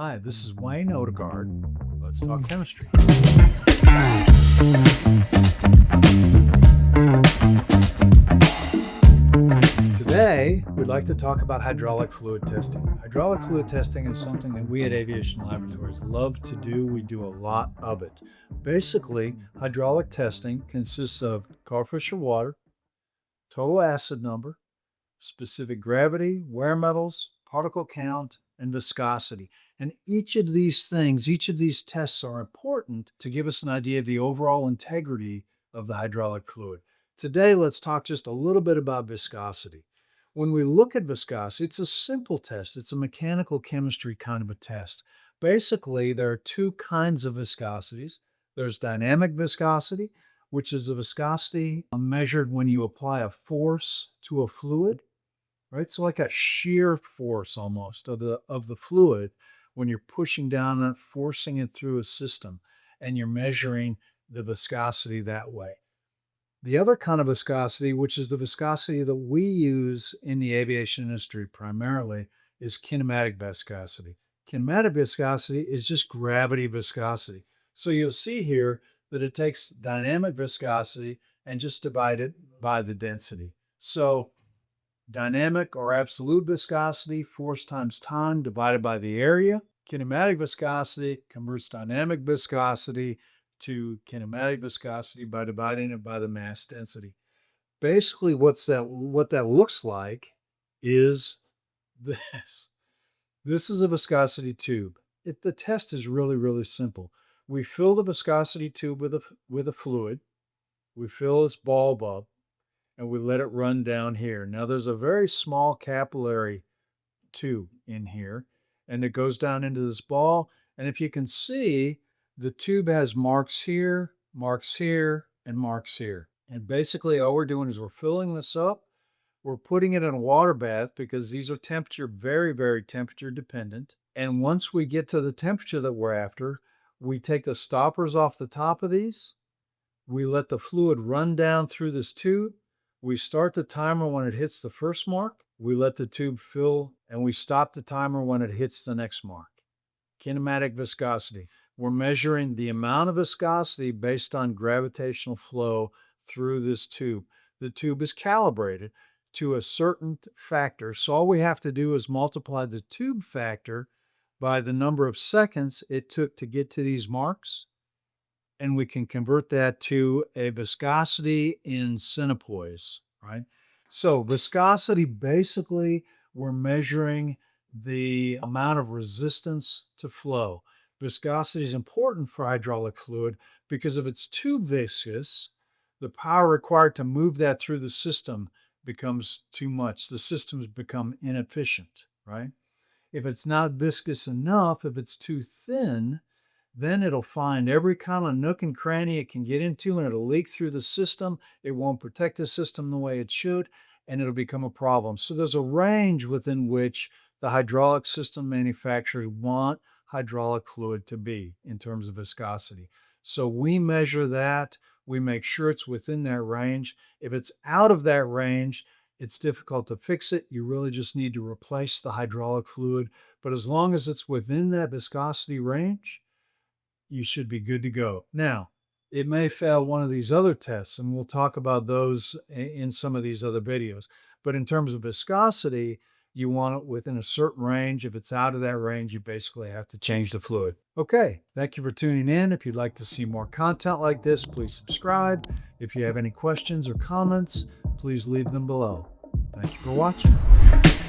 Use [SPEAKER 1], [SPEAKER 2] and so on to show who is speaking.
[SPEAKER 1] Hi, this is Wayne Odegaard. Let's talk chemistry. Today, we'd like to talk about hydraulic fluid testing. Hydraulic fluid testing is something that we at Aviation Laboratories love to do. We do a lot of it. Basically, hydraulic testing consists of car pressure water, total acid number, specific gravity, wear metals, particle count, and viscosity. And each of these things, each of these tests are important to give us an idea of the overall integrity of the hydraulic fluid. Today, let's talk just a little bit about viscosity. When we look at viscosity, it's a simple test. It's a mechanical chemistry kind of a test. Basically, there are two kinds of viscosities. There's dynamic viscosity, which is the viscosity measured when you apply a force to a fluid, right? So like a shear force almost of the fluid when you're pushing down and forcing it through a system, and you're measuring the viscosity that way. The other kind of viscosity, which is the viscosity that we use in the aviation industry primarily, is kinematic viscosity. Kinematic viscosity is just gravity viscosity. So you'll see here that it takes dynamic viscosity and just divide it by the density. So dynamic or absolute viscosity, force times time divided by the area. Kinematic viscosity converts dynamic viscosity to kinematic viscosity by dividing it by the mass density. Basically, what that looks like is this. This is a viscosity tube. The test is really, really simple. We fill the viscosity tube with a fluid. We fill this bulb up, and we let it run down here. Now there's a very small capillary tube in here, and it goes down into this ball. And if you can see, the tube has marks here, and marks here. And basically all we're doing is we're filling this up. We're putting it in a water bath because these are very, very temperature dependent. And once we get to the temperature that we're after, we take the stoppers off the top of these. We let the fluid run down through this tube. We start the timer when it hits the first mark. We let the tube fill, and we stop the timer when it hits the next mark. Kinematic viscosity. We're measuring the amount of viscosity based on gravitational flow through this tube. The tube is calibrated to a certain factor, so all we have to do is multiply the tube factor by the number of seconds it took to get to these marks, and we can convert that to a viscosity in centipoise, right? So viscosity, basically, we're measuring the amount of resistance to flow. Viscosity is important for hydraulic fluid because if it's too viscous, the power required to move that through the system becomes too much. The systems become inefficient, right? If it's not viscous enough, if it's too thin, then it'll find every kind of nook and cranny it can get into, and it'll leak through the system. It won't protect the system the way it should, and it'll become a problem. So there's a range within which the hydraulic system manufacturers want hydraulic fluid to be in terms of viscosity. So we measure that. We make sure it's within that range. If it's out of that range, it's difficult to fix it. You really just need to replace the hydraulic fluid. But as long as it's within that viscosity range, you should be good to go. Now, it may fail one of these other tests, and we'll talk about those in some of these other videos. But in terms of viscosity, you want it within a certain range. If it's out of that range, you basically have to change the fluid. Okay, thank you for tuning in. If you'd like to see more content like this, please subscribe. If you have any questions or comments, please leave them below. Thank you for watching.